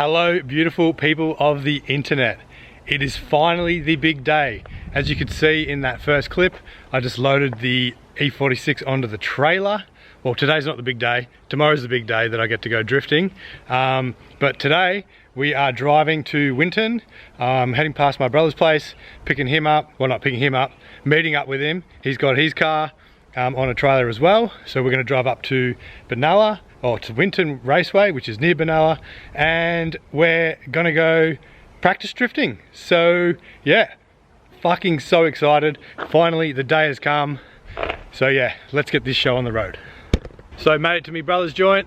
Hello, beautiful people of the internet. It is finally the big day. As you could see in that first clip, I just loaded the E46 onto the trailer. Well, today's not the big day. Tomorrow's the big day that I get to go drifting. But today we are driving to Winton, heading past my brother's place, picking him up. Well, not picking him up, meeting up with him. He's got his car on a trailer as well. So we're going to drive up to Benalla, or to Winton Raceway, which is near Benalla, and we're gonna go practice drifting. So yeah, fucking so excited. Finally, the day has come. So yeah, let's get this show on the road. So made it to my brother's joint.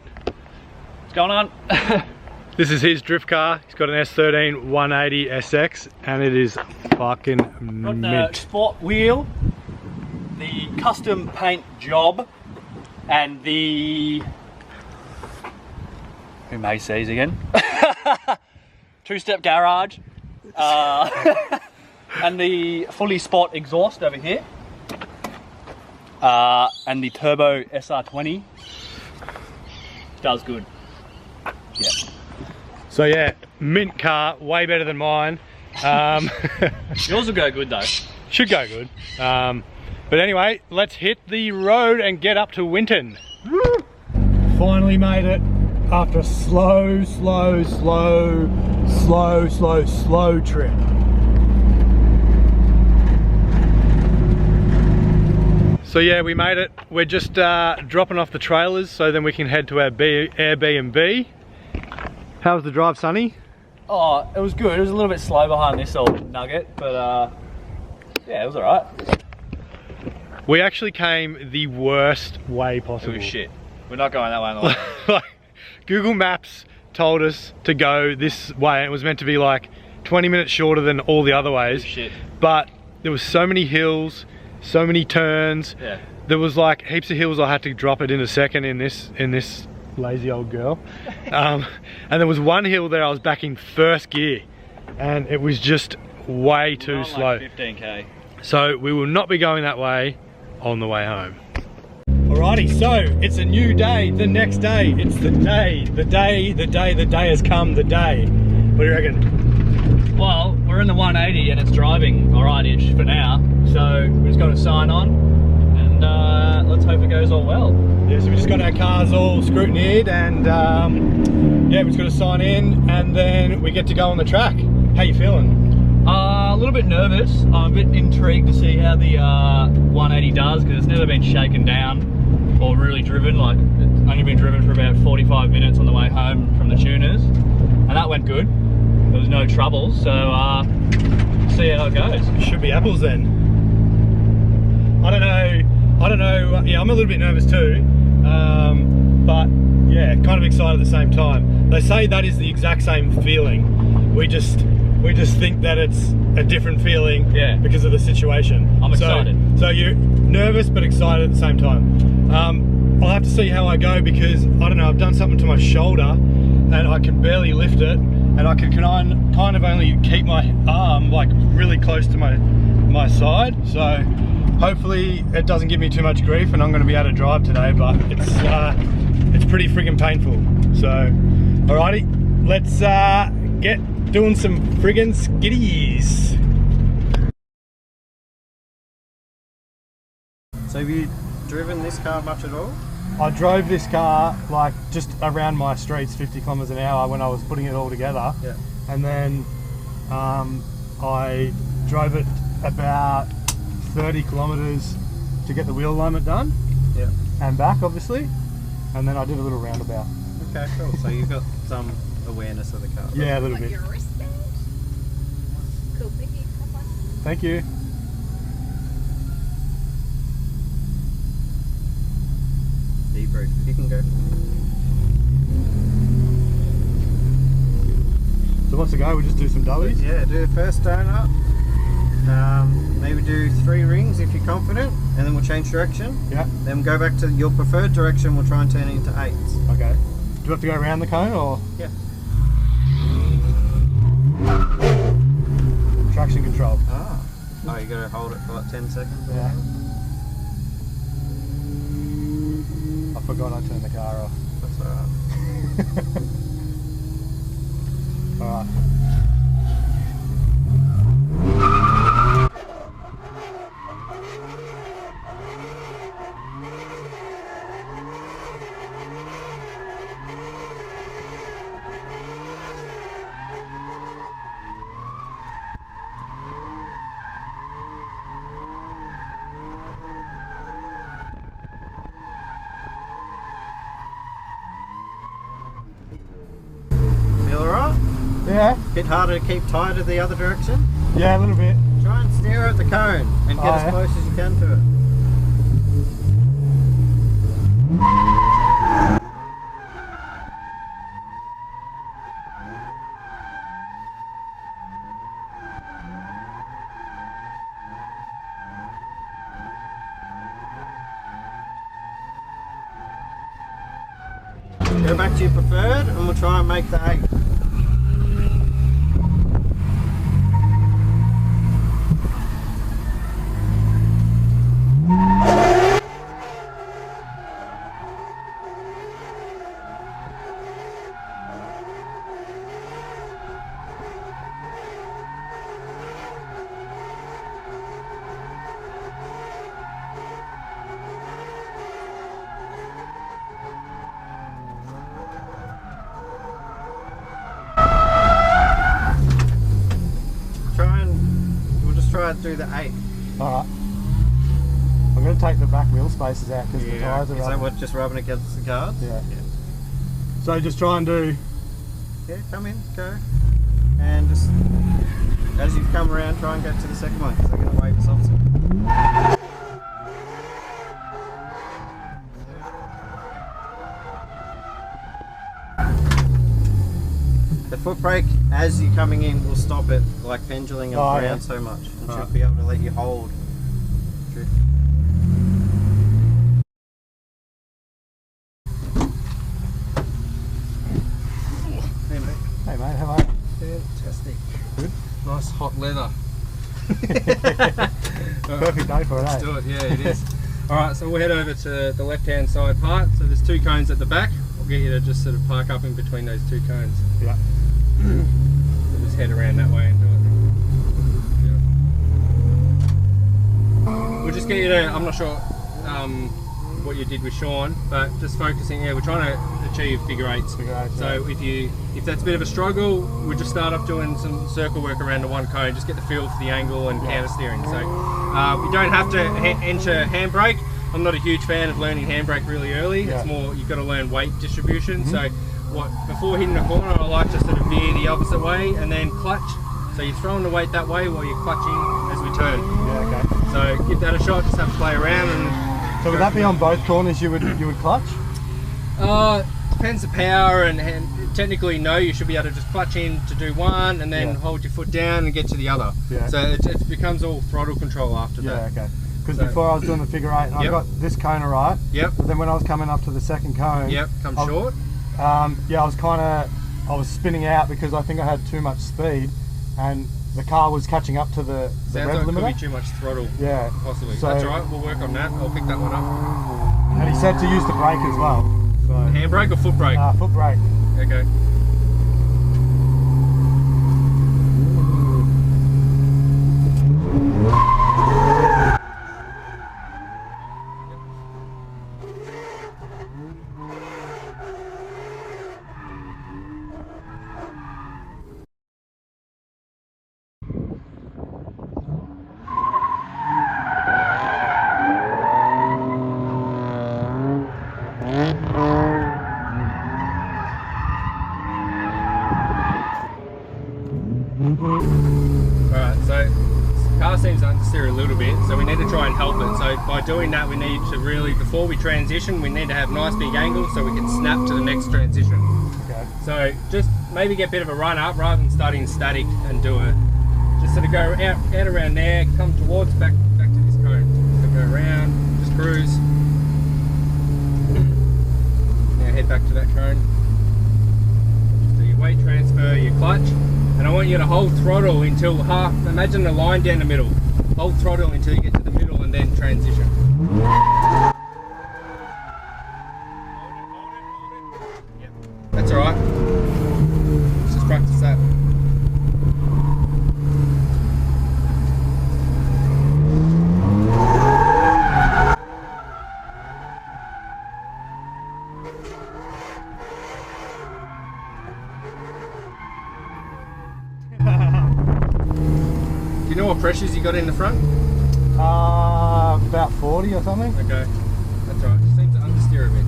What's going on? This is his drift car. He's got an S13 180 SX, and it is fucking mint. Got the sport wheel, the custom paint job, and the... who may seize again? Two-step garage, and the fully sport exhaust over here, and the turbo SR20 does good. Yeah. So yeah, mint car, way better than mine. Yours will go good though. Should go good. But anyway, let's hit the road and get up to Winton. Finally made it after a slow trip. So yeah, we made it. We're just dropping off the trailers so then we can head to our Airbnb. How was the drive, Sonny? Oh, it was good. It was a little bit slow behind this old nugget, but yeah, it was alright. We actually came the worst way possible. It was shit. We're not going that way on the way. Like, Google Maps told us to go this way, and it was meant to be like 20 minutes shorter than all the other ways. Shit. But there was so many hills, so many turns. Yeah. There was like heaps of hills. I had to drop it in a second in this lazy old girl. And there was one hill there I was back in first gear, and it was just way too slow. Like 15k. So we will not be going that way on the way home. Alrighty, so it's a new day, the next day. It's the day has come, the day. What do you reckon? Well, we're in the 180 and it's driving alright-ish for now. So we just got to sign on and let's hope it goes all well. Yeah, so we just got our cars all scrutineered and yeah, we just got to sign in and then we get to go on the track. How you feeling? A little bit nervous. I'm a bit intrigued to see how the 180 does because it's never been shaken down or really driven. Like, it's only been driven for about 45 minutes on the way home from the tuners, and that went good. There was no troubles, so see how it goes. Should be apples then. I don't know. Yeah, I'm a little bit nervous too, but yeah, kind of excited at the same time. They say that is the exact same feeling. We just think that it's a different feeling, yeah, because of the situation. I'm excited. So you're nervous but excited at the same time. I'll have to see how I go because, I don't know, I've done something to my shoulder and I can barely lift it, and I can kind of only keep my arm like really close to my side. So hopefully it doesn't give me too much grief and I'm going to be able to drive today, but it's pretty friggin' painful. So alrighty, let's get doing some friggin' skiddies. So have you driven this car much at all? I drove this car like just around my streets 50 kilometers an hour when I was putting it all together. Yeah. And then I drove it about 30 kilometers to get the wheel alignment done. Yeah. And back obviously. And then I did a little roundabout. Okay, cool. So you've got some awareness of the car. Yeah, a little bit. Your wristband. Cool, Thank you. Debrief. You can go. So what's the go? We just do some dollies? Yeah, do the first donut. Maybe do 3 rings if you're confident, and then we'll change direction. Yeah. Then go back to your preferred direction. We'll try and turn it into 8s. Okay. Do you have to go around the cone or? Yeah. Traction control. Ah. Oh, you gotta hold it for like 10 seconds. Yeah. I forgot I turned the car off. That's alright. Yeah. Bit harder to keep tighter the other direction. Yeah, a little bit. Try and stare at the cone and get as close as you can to it. Go back to your preferred and we'll try and make the 8. Try and do the 8. Alright. I'm going to take the back wheel spaces out because the tyres are Is that what, just rubbing against the cards? Yeah. So just try and do... Yeah, come in, go. And just, as you come around, try and get to the second one because they're going to wave us off soon. The foot brake, as you're coming in, will stop it like pendulum around so much and should be able to let you hold drift. Hey mate. Hey mate, how are you? Fantastic. Good. Nice hot leather. Perfect day for it, Let's do it, yeah it is. Alright, so we'll head over to the left hand side part. So there's 2 cones at the back. I'll get you to just sort of park up in between those 2 cones. Yeah. So just head around that way and do it. Yeah. We'll just get you to, I'm not sure what you did with Sean, but just focusing, we're trying to achieve figure 8s. So if that's a bit of a struggle, we'll just start off doing some circle work around the 1 cone, just get the feel for the angle and counter steering. So we don't have to enter handbrake. I'm not a huge fan of learning handbrake really early. It's more, you've got to learn weight distribution. So before hitting the corner, I like to sort of veer the opposite way and then clutch. So you're throwing the weight that way while you're clutching as we turn. Yeah, okay. So give that a shot, just have to play around. And so would that be on both corners you would clutch? Depends the power and technically no, you should be able to just clutch in to do one and then hold your foot down and get to the other. Yeah. So it becomes all throttle control after that. Yeah, okay. Because before I was doing the figure 8 and I got this cone right. Yep. But then when I was coming up to the second cone. Yep, come short. Yeah, I was spinning out because I think I had too much speed and the car was catching up to the rev limiter. Sounds like it could be too much throttle. Yeah. Possibly. So, that's alright, we'll work on that. I'll pick that one up. And he said to use the brake as well. So, handbrake or foot brake? Foot brake. Okay. Alright, so the car seems to understeer a little bit, so we need to try and help it. So by doing that, we need to really, before we transition, we need to have nice big angles so we can snap to the next transition. Okay. So just maybe get a bit of a run up rather than starting static and do it. Just sort of go out around there, come towards, back to this cone. So go around, just cruise. Now head back to that cone. Just do your weight transfer, your clutch. And I want you to hold throttle until imagine a line down the middle. Hold throttle until you get to the middle and then transition. Hold it. Yep. That's alright. Let's just practice that. Do you know what pressures you got in the front? About 40 or something. Okay, that's right. Just seems to understeer a bit.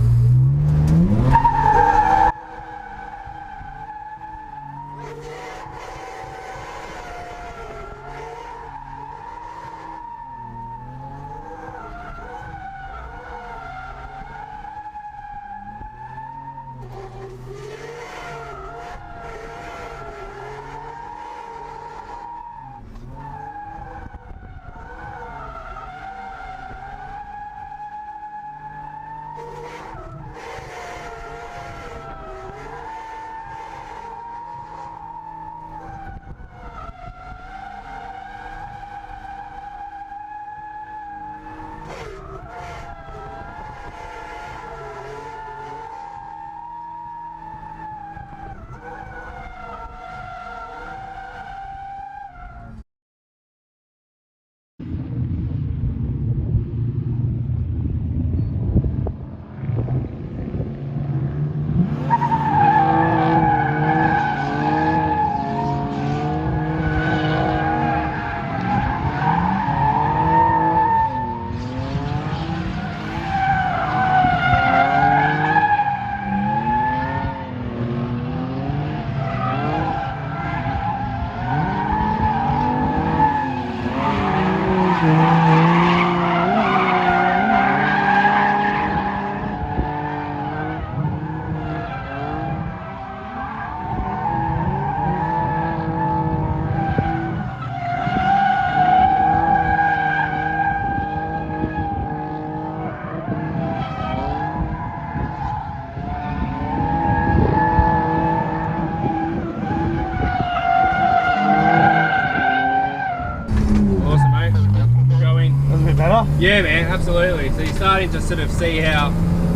Yeah, man, absolutely. So you're starting to sort of see how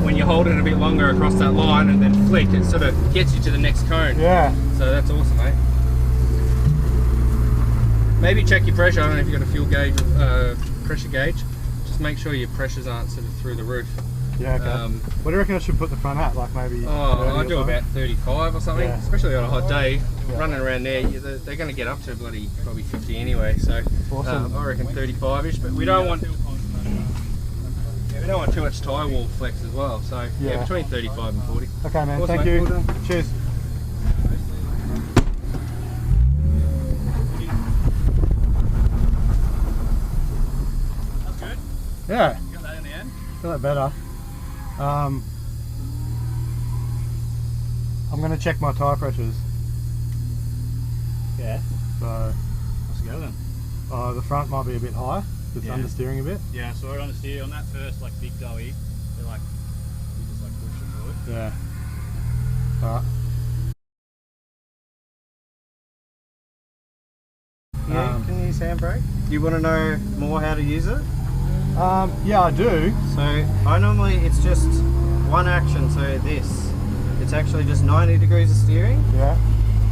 when you hold it a bit longer across that line and then flick, it sort of gets you to the next cone. Yeah. So that's awesome, mate. Maybe check your pressure. I don't know if you've got a fuel gauge, pressure gauge. Just make sure your pressures aren't sort of through the roof. Yeah, okay. What do you reckon I should put the front at? Like maybe... Oh, I do about 35 or something, yeah. Especially on a hot day. Yeah. Running around there, they're going to get up to bloody probably 50 anyway, so awesome. I reckon 35-ish, but we don't want too much tyre wall flex as well, so yeah, between 35 and 40. Okay, man, awesome, thank mate. you. Well done. Cheers. That's good. Yeah. You got that in the end? Feel that better. I'm going to check my tyre pressures. Yeah. So, Let's go then. the front might be a bit high. It's understeering a bit. Yeah, so we're on the steer on that first like big doughy. They're like, we just like push it forward. Yeah. Alright. Yeah, can you use handbrake? Do you want to know more how to use it? Yeah, I do. So I normally, it's just one action, so this. It's actually just 90 degrees of steering, Yeah.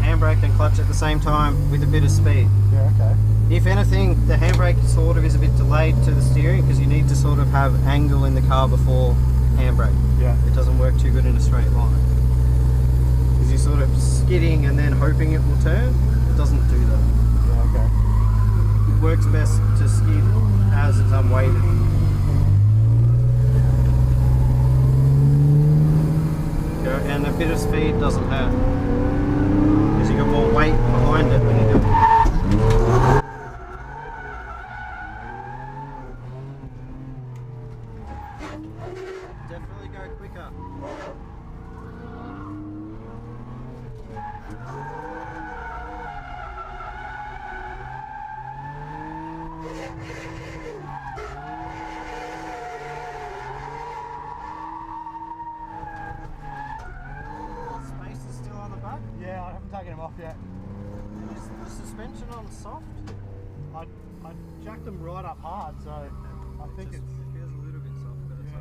handbrake and clutch at the same time with a bit of speed. Yeah, okay. If anything, the handbrake sort of is a bit delayed to the steering because you need to sort of have angle in the car before handbrake. Yeah. It doesn't work too good in a straight line. Because you're sort of skidding and then hoping it will turn. It doesn't do that. Yeah, okay. It works best to skid as it's unweighted. And a bit of speed doesn't hurt. Because you've got more weight behind it when you do it. Definitely go quicker. Space is still on the back. Yeah, I haven't taken them off yet. Is the suspension on soft? I jacked them right up hard, so I think It it's... feels a little bit soft, but it's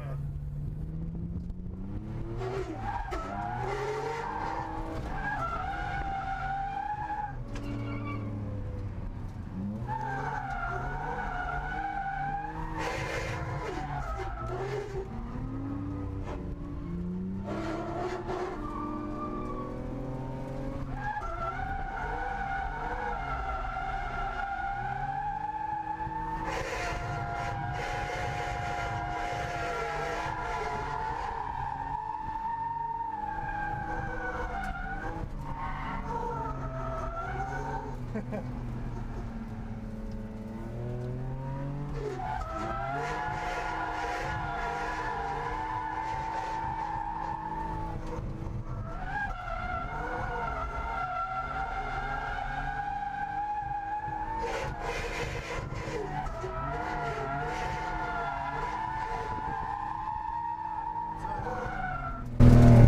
Yeah.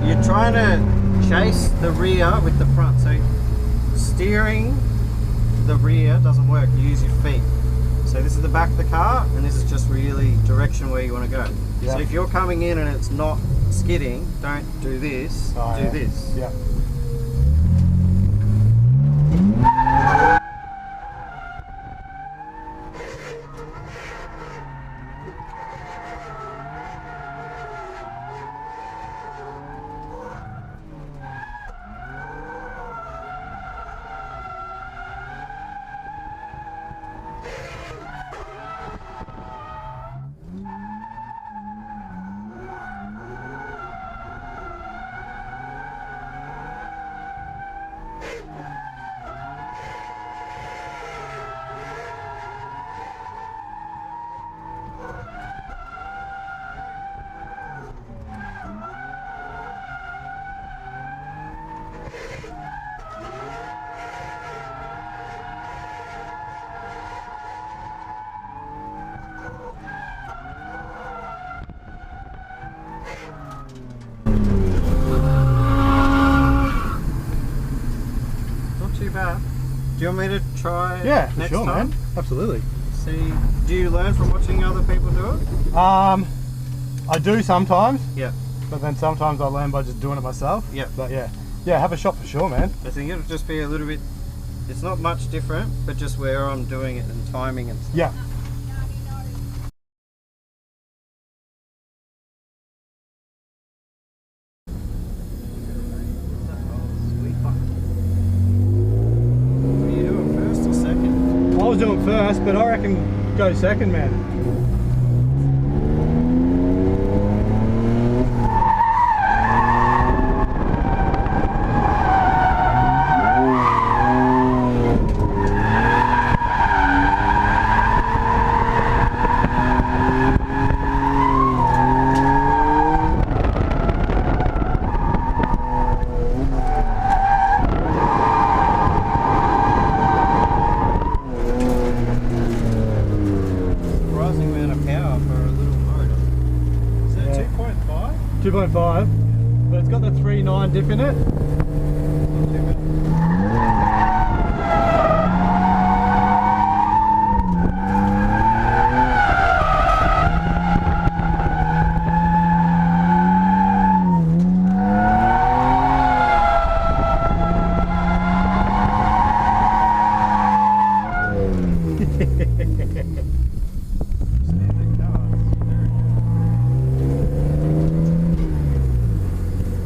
You're trying to chase the rear with the front, so steering the rear doesn't work, you use your feet. So this is the back of the car and this is just really direction where you want to go. Yeah. So if you're coming in and it's not skidding, don't do this, do this. Yeah. Not too bad. Do you want me to try Yeah, for next sure, time? man. Absolutely. See, do you learn from watching other people do it? I do sometimes, Yeah. but then sometimes I learn by just doing it myself. Yeah. But yeah, have a shot for sure, man. I think it'll just be a little bit, it's not much different, but just where I'm doing it and timing and stuff. Yeah. What are you doing, first or second? I was doing first, but I reckon go second, man. Surprising amount of power for a little motor. Is that Yeah. 2.5? 2.5, but it's got the 3.9 diff in it. Not too bad.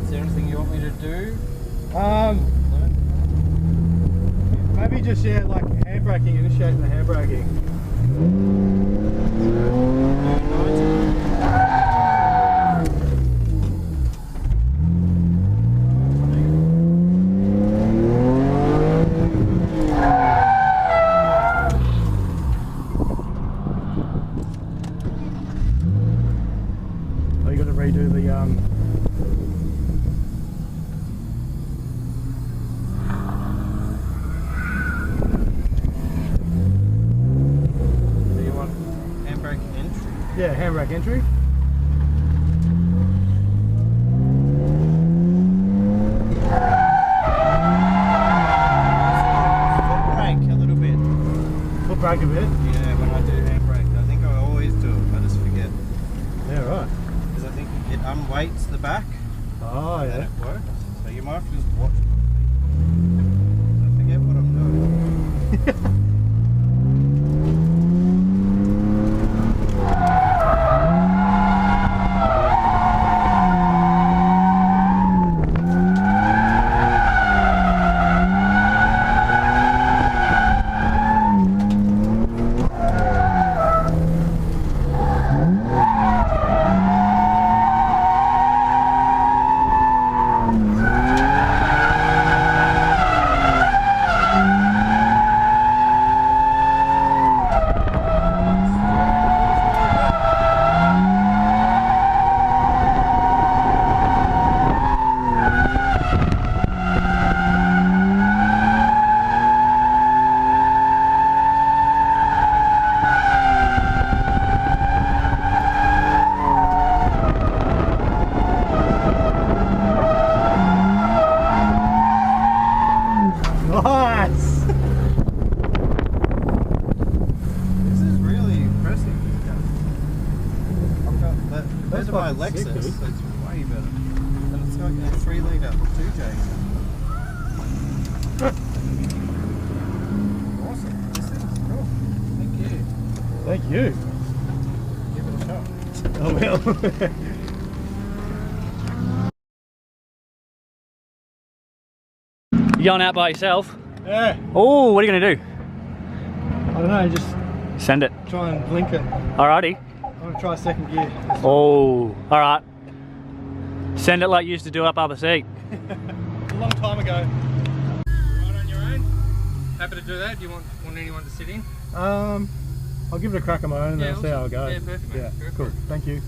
Is there anything you want me to do? Maybe just like handbraking, initiating the handbraking. Oh, you got to redo the Do you want handbrake entry? yeah, handbrake entry. Foot brake a little bit. Foot brake a bit. Yeah, when I do handbrake. I think I always do it, I just forget. Yeah, right. Because I think it unweights the back Oh and then yeah. it works. So you might have to just watch my feet. I forget what I'm doing. Nice. This is really impressive. I've got that. That's Those are my fucking sick, Lexus. dude. So it's way better. And it's got a 3-litre 2J. Awesome. This thing's cool. Thank you. Thank you. Give it a shot. Oh well. You going out by yourself? Yeah. Oh, what are you gonna do? I don't know, just Send it. try and blink it. Alrighty. I'm gonna try second gear. Oh, alright. Send it like you used to do up other seat. A long time ago. Right on your own? Happy to do that? Do you want anyone to sit in? I'll give it a crack on my own and Yeah, then I'll see how it goes. Yeah, perfect, mate. Yeah, Go for cool. it. Thank you.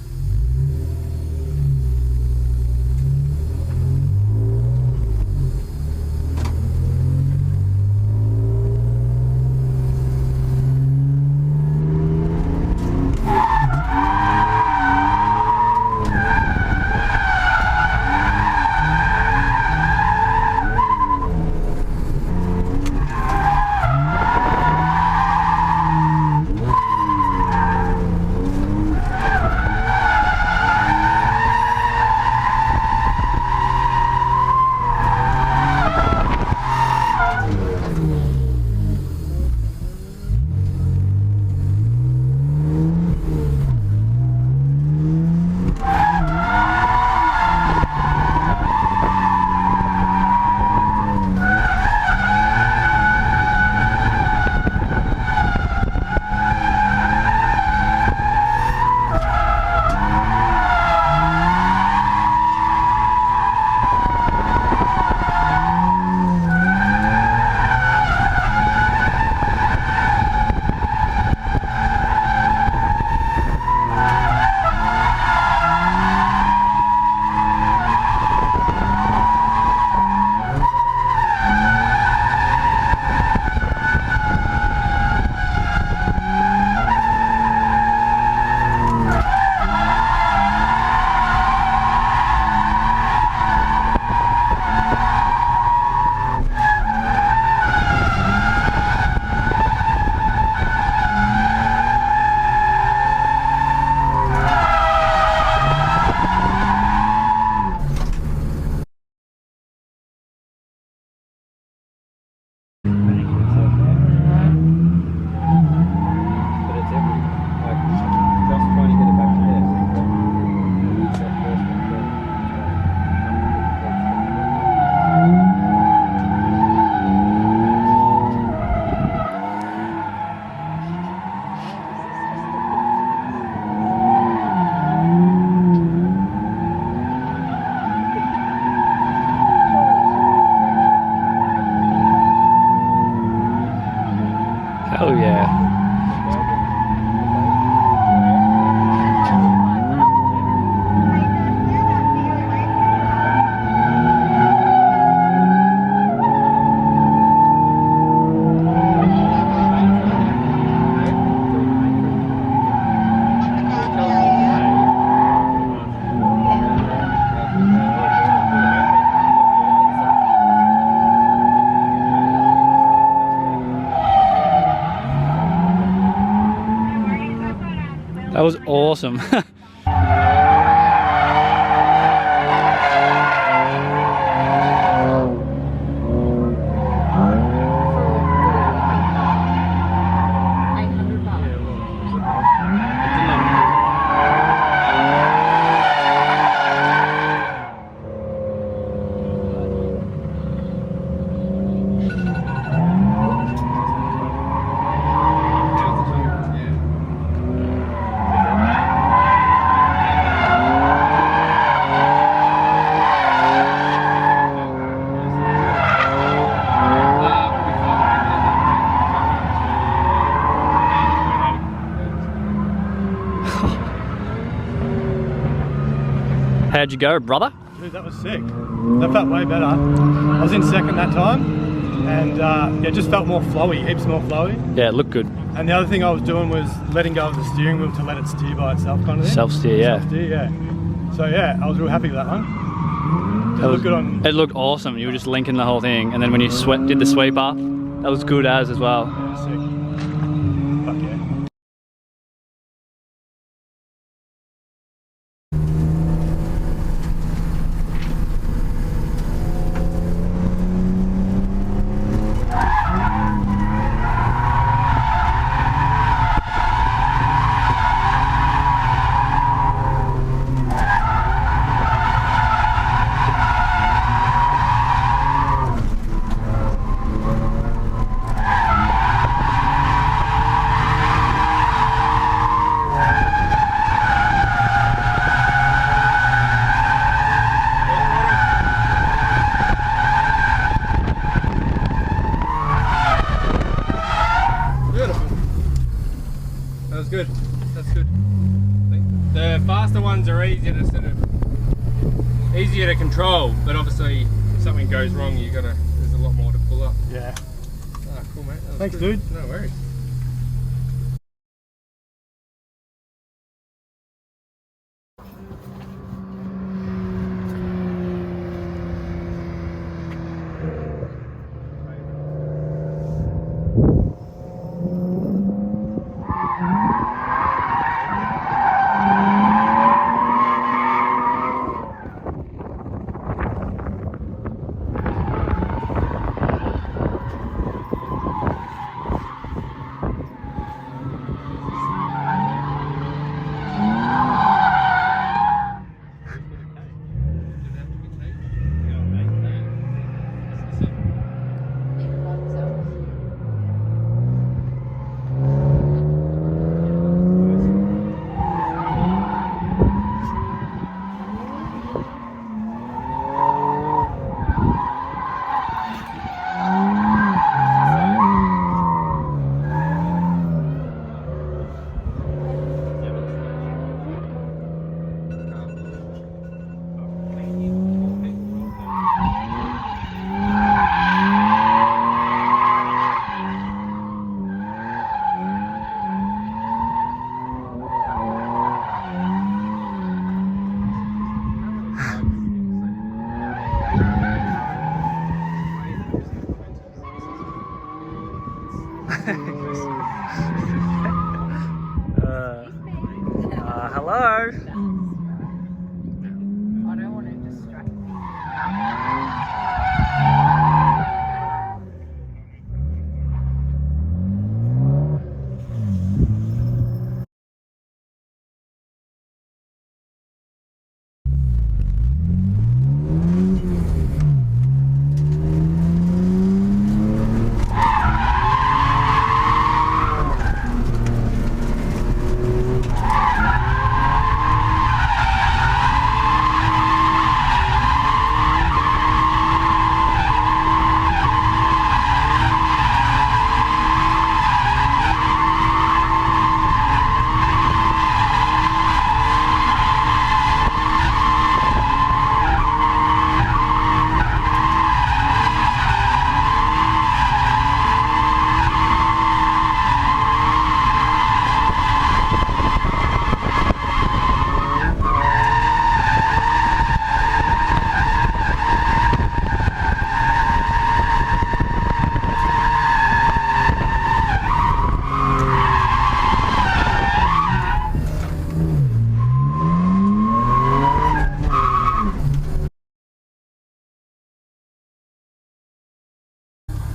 was awesome. How'd you go, brother? Dude, that was sick. That felt way better. I was in second that time, and yeah, it just felt more flowy, heaps more flowy. Yeah, it looked good. And the other thing I was doing was letting go of the steering wheel to let it steer by itself, kind of thing. Self-steer, yeah. Self-steer, yeah. So yeah, I was real happy with that one. It looked good on. It looked awesome. You were just linking the whole thing, and then when you did the sweeper, that was good as well. Yeah, sick. Fuck yeah. Good. That's good. The faster ones are easier to control, but obviously if something goes wrong, there's a lot more to pull up. Yeah. Ah, cool, mate. Thanks, good. dude. No worries. Hello. I don't want to distract you.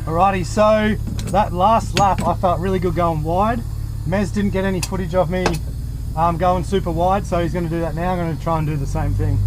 Alrighty, so that last lap I felt really good going wide. Mez didn't get any footage of me going super wide, so he's going to do that now. I'm going to try and do the same thing.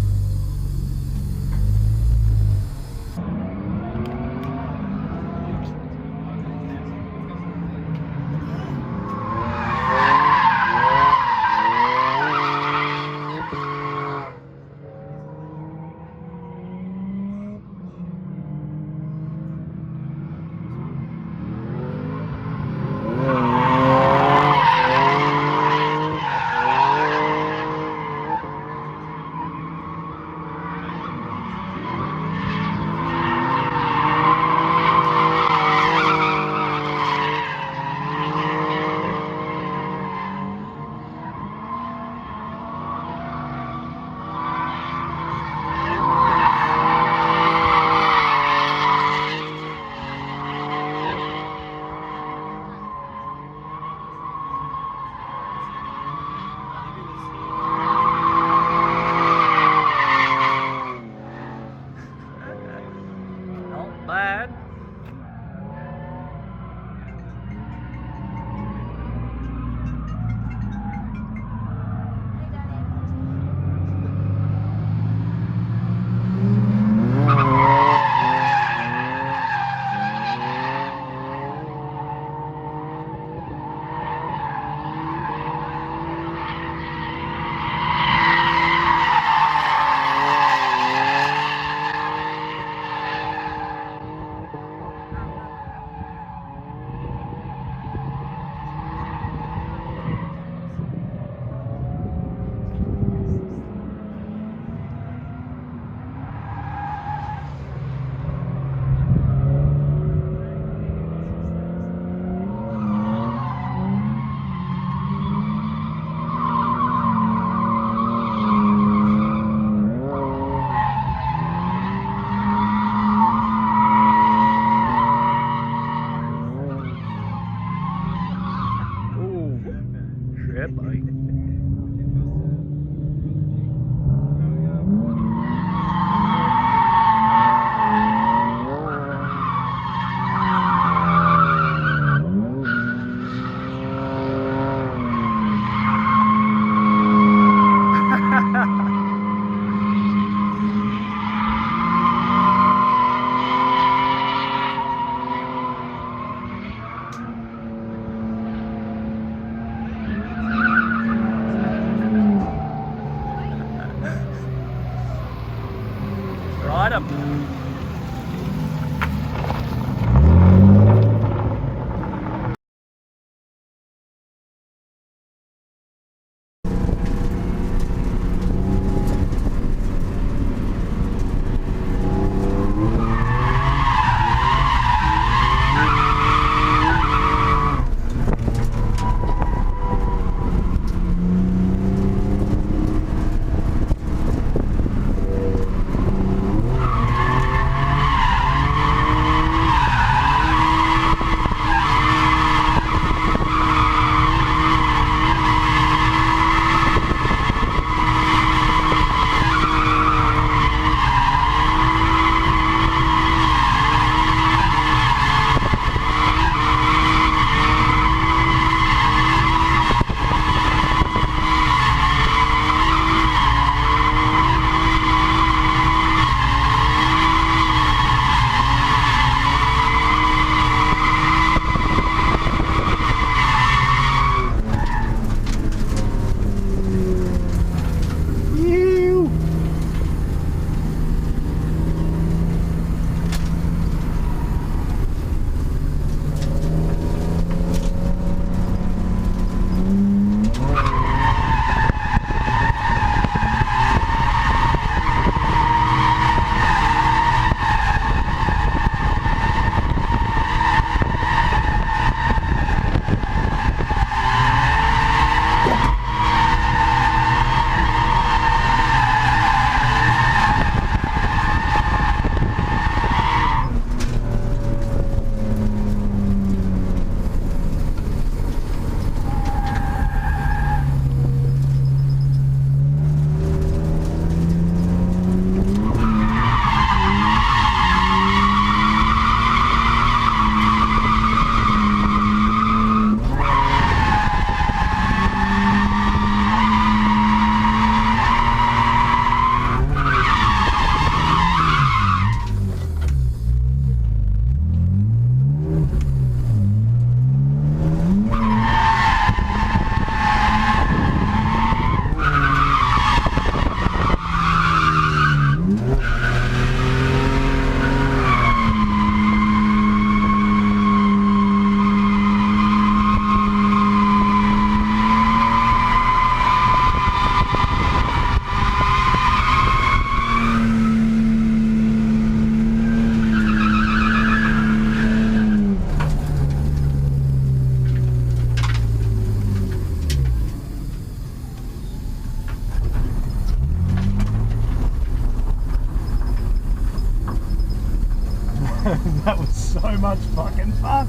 That was so much fucking fun.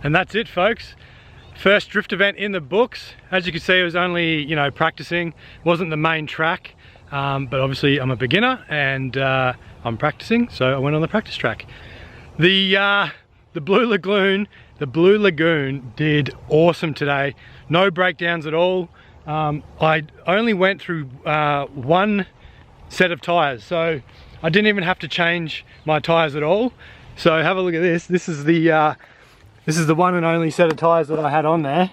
And that's it, folks. First drift event in the books. As you can see, it was only, you know, practicing. It wasn't the main track, but obviously I'm a beginner and I'm practicing, so I went on the practice track. The Blue Lagoon did awesome today. No breakdowns at all. I only went through one set of tires, so I didn't even have to change my tires at all. So have a look at this. This is the one and only set of tires that I had on there.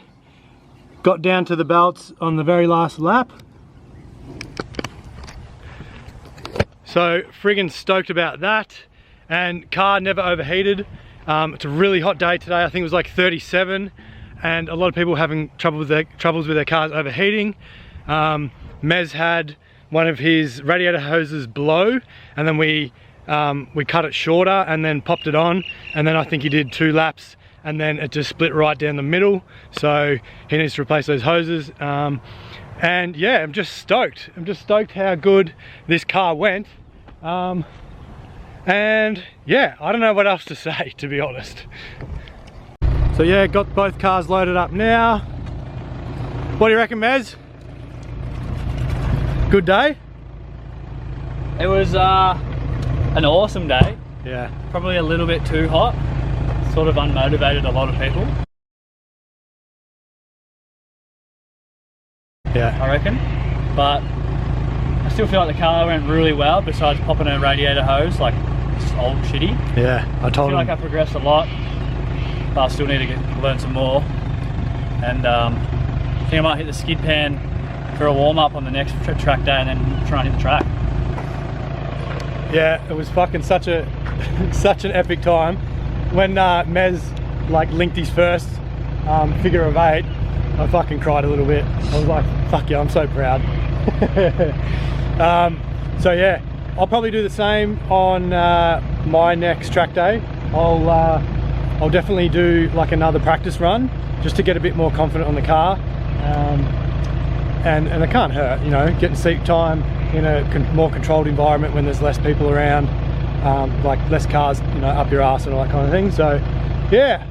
Got down to the belts on the very last lap. So friggin' stoked about that. And car never overheated. It's a really hot day today. I think it was like 37, and a lot of people having troubles with their cars overheating. Mez had one of his radiator hoses blow, and then we cut it shorter and then popped it on, and then I think he did 2 laps, and then it just split right down the middle. So he needs to replace those hoses. And yeah, I'm just stoked. I'm just stoked how good this car went. And yeah, I don't know what else to say, to be honest. So yeah, got both cars loaded up now. What do you reckon, Mez? Good day? It was an awesome day. Yeah. Probably a little bit too hot. Sort of unmotivated a lot of people. Yeah. I reckon. But I still feel like the car went really well, besides popping a radiator hose, like it's old shitty. Yeah, I told him. I feel like I progressed a lot, but I still need to learn some more. And I think I might hit the skid pan for a warm up on the next track day, and then try and hit the track. Yeah, it was fucking such an epic time. When Mez like linked his first figure of 8, I fucking cried a little bit. I was like, fuck yeah, I'm so proud. So yeah, I'll probably do the same on my next track day. I'll definitely do like another practice run just to get a bit more confident on the car. And it can't hurt, you know, getting seat time in a more controlled environment when there's less people around, like less cars, you know, up your ass and all that kind of thing. So yeah,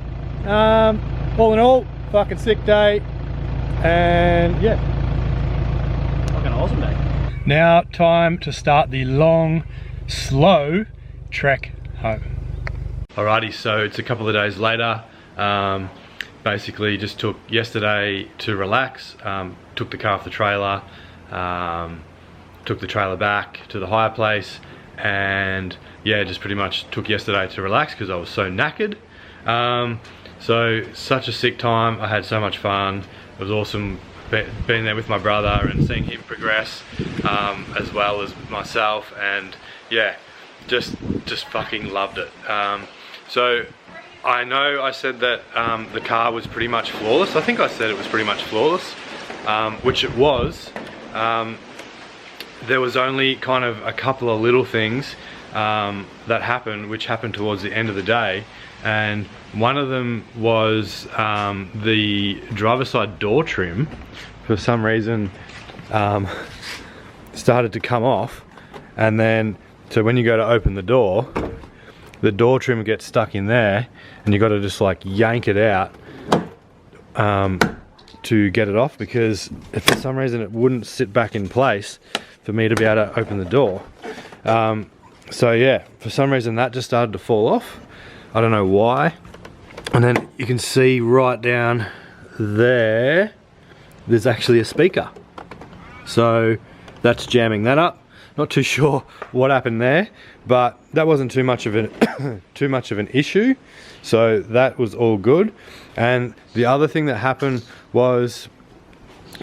all in all, fucking sick day, and yeah, Fucking awesome day. now time to start the long, slow trek home. Alrighty, so it's a couple of days later. Basically just took yesterday to relax, took the car off the trailer, took the trailer back to the hire place, and yeah, just pretty much took yesterday to relax because I was so knackered. So such a sick time. I had so much fun. It was awesome being there with my brother and seeing him progress, as well as myself, and yeah, just fucking loved it. So I know I said that the car was pretty much flawless. I think I said it was pretty much flawless, which it was. There was only kind of a couple of little things that happened, which happened towards the end of the day, and one of them was the driver's side door trim for some reason started to come off, and then so when you go to open the door trim gets stuck in there, and you got to just like yank it out to get it off, because if for some reason it wouldn't sit back in place for me to be able to open the door. So yeah, for some reason that just started to fall off. I don't know why. And then you can see right down there, there's actually a speaker. So that's jamming that up. Not too sure what happened there, but that wasn't too much of an issue. So that was all good. And the other thing that happened was,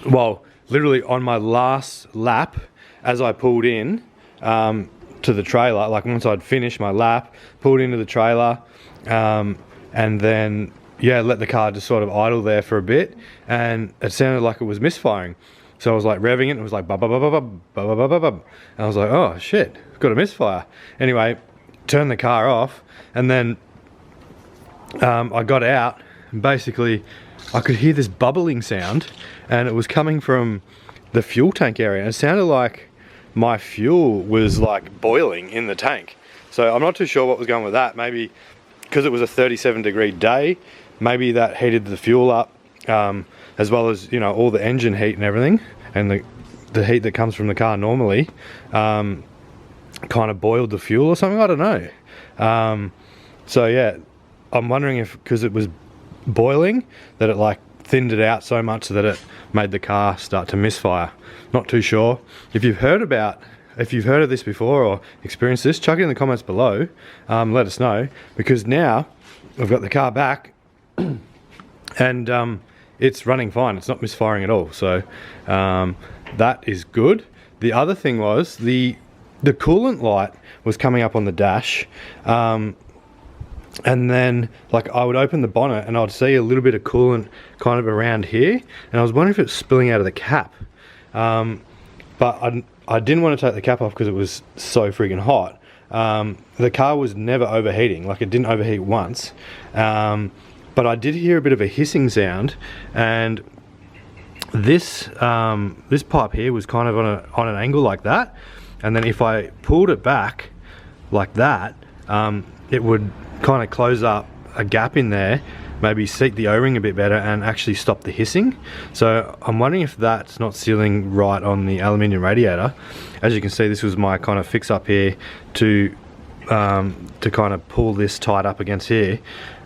well, literally on my last lap, as I pulled in to the trailer, like once I'd finished my lap, pulled into the trailer, and then yeah, let the car just sort of idle there for a bit, and it sounded like it was misfiring. So I was like revving it, and it was like bub, bub, bub, bub, bub, bub, bub, bub. And I was like, oh shit, got a misfire. Anyway, turned the car off, and then I got out, and basically I could hear this bubbling sound, and it was coming from the fuel tank area, and it sounded like my fuel was like boiling in the tank. So I'm not too sure what was going with that. Maybe because it was a 37-degree day, maybe that heated the fuel up, as well as, you know, all the engine heat and everything, and the heat that comes from the car normally kind of boiled the fuel or something. I don't know. So yeah, I'm wondering if because it was boiling that it like thinned it out so much that it made the car start to misfire. Not too sure. If you've heard of this before or experienced this, chuck it in the comments below. Let us know, because now I've got the car back and it's running fine. It's not misfiring at all. So that is good. The other thing was the coolant light was coming up on the dash, and then like I would open the bonnet and I'd see a little bit of coolant kind of around here, and I was wondering if it was spilling out of the cap, but I didn't want to take the cap off because it was so freaking hot. The car was never overheating, like it didn't overheat once, but I did hear a bit of a hissing sound, and this pipe here was kind of on an angle like that, and then if I pulled it back like that, it would kind of close up a gap in there, maybe seat the O-ring a bit better and actually stop the hissing. So I'm wondering if that's not sealing right on the aluminium radiator. As you can see, this was my kind of fix up here to kind of pull this tight up against here.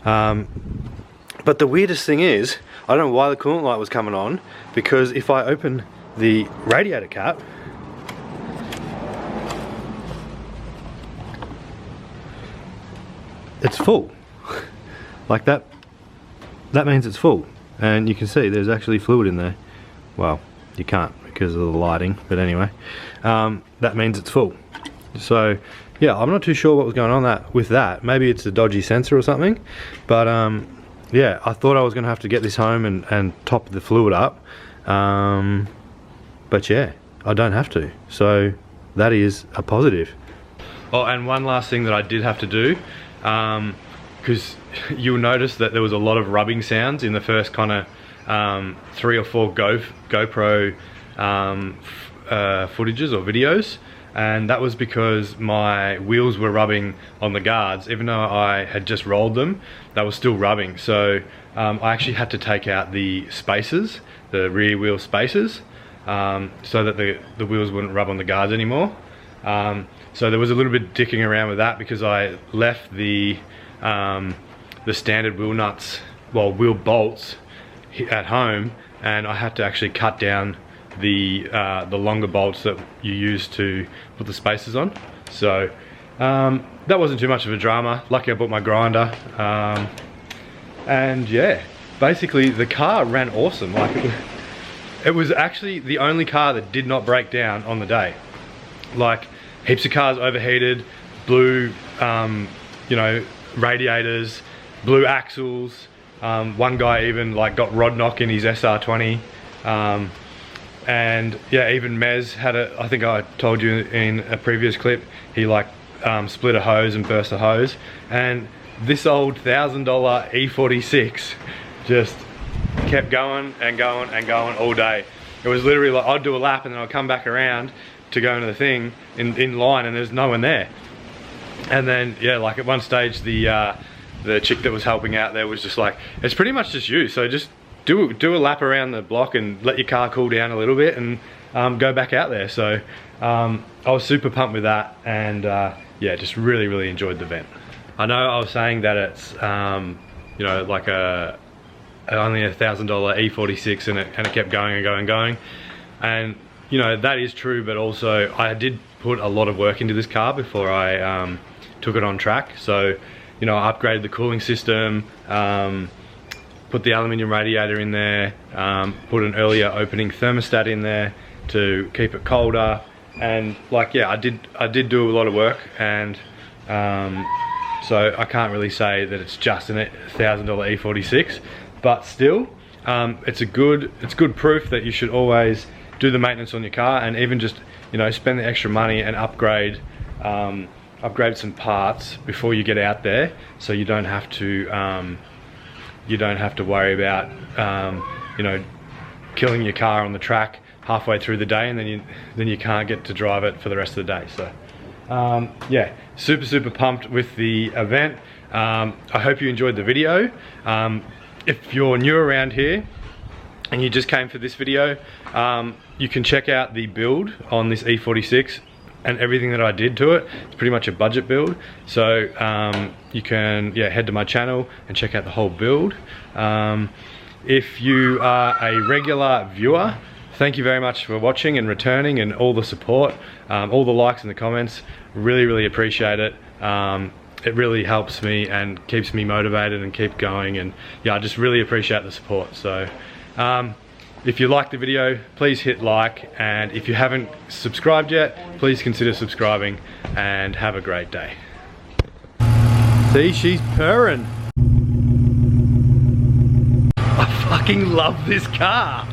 But the weirdest thing is, I don't know why the coolant light was coming on, because if I open the radiator cap, it's full. Like that means it's full, and you can see there's actually fluid in there. Well, you can't because of the lighting, but anyway, that means it's full. So yeah, I'm not too sure what was going on with that. Maybe it's a dodgy sensor or something, but yeah, I thought I was gonna have to get this home and top the fluid up, but yeah, I don't have to, so that is a positive. Oh, and one last thing that I did have to do, because you'll notice that there was a lot of rubbing sounds in the first kind of 3 or 4 GoPro footages or videos, and that was because my wheels were rubbing on the guards. Even though I had just rolled them, they were still rubbing. So I actually had to take out the spacers, the rear wheel spacers, so that the wheels wouldn't rub on the guards anymore. So there was a little bit dicking around with that because I left the standard wheel nuts, well, wheel bolts at home, and I had to actually cut down the longer bolts that you use to put the spacers on. So that wasn't too much of a drama. Lucky I bought my grinder, and yeah, basically the car ran awesome. Like it was actually the only car that did not break down on the day. Like heaps of cars overheated, blew you know, radiators, blew axles. One guy even like got rod knock in his SR20, and yeah, even Mez had I think I told you in a previous clip, he like split a hose and burst a hose, and this old $1,000 E46 just kept going and going and going all day. It was literally like I'd do a lap and then I'd come back around to go into the thing in line, and there's no one there. And then yeah, like at one stage the chick that was helping out there was just like, it's pretty much just you, so just do a lap around the block and let your car cool down a little bit and go back out there. So I was super pumped with that, and yeah, just really enjoyed the event. I know I was saying that it's you know, like only a $1,000 E46 and it kept going and going and going, and you know, that is true, but also I did put a lot of work into this car before I took it on track. So you know, I upgraded the cooling system, put the aluminium radiator in there, put an earlier opening thermostat in there to keep it colder, and like yeah, I did do a lot of work, and so I can't really say that it's just a $1,000 E46, but still, it's good proof that you should always do the maintenance on your car, and even just, you know, spend the extra money and upgrade some parts before you get out there, so you don't have to worry about you know, killing your car on the track halfway through the day, and then you can't get to drive it for the rest of the day. So yeah, super pumped with the event. I hope you enjoyed the video. If you're new around here and you just came for this video, you can check out the build on this E46 and everything that I did to it. It's pretty much a budget build, so you can head to my channel and check out the whole build. If you are a regular viewer, thank you very much for watching and returning, and all the support, all the likes and the comments. Really appreciate it. It really helps me and keeps me motivated and keep going, and yeah, I just really appreciate the support. So if you like the video, please hit like, and if you haven't subscribed yet, please consider subscribing, and have a great day. See, she's purring. I fucking love this car.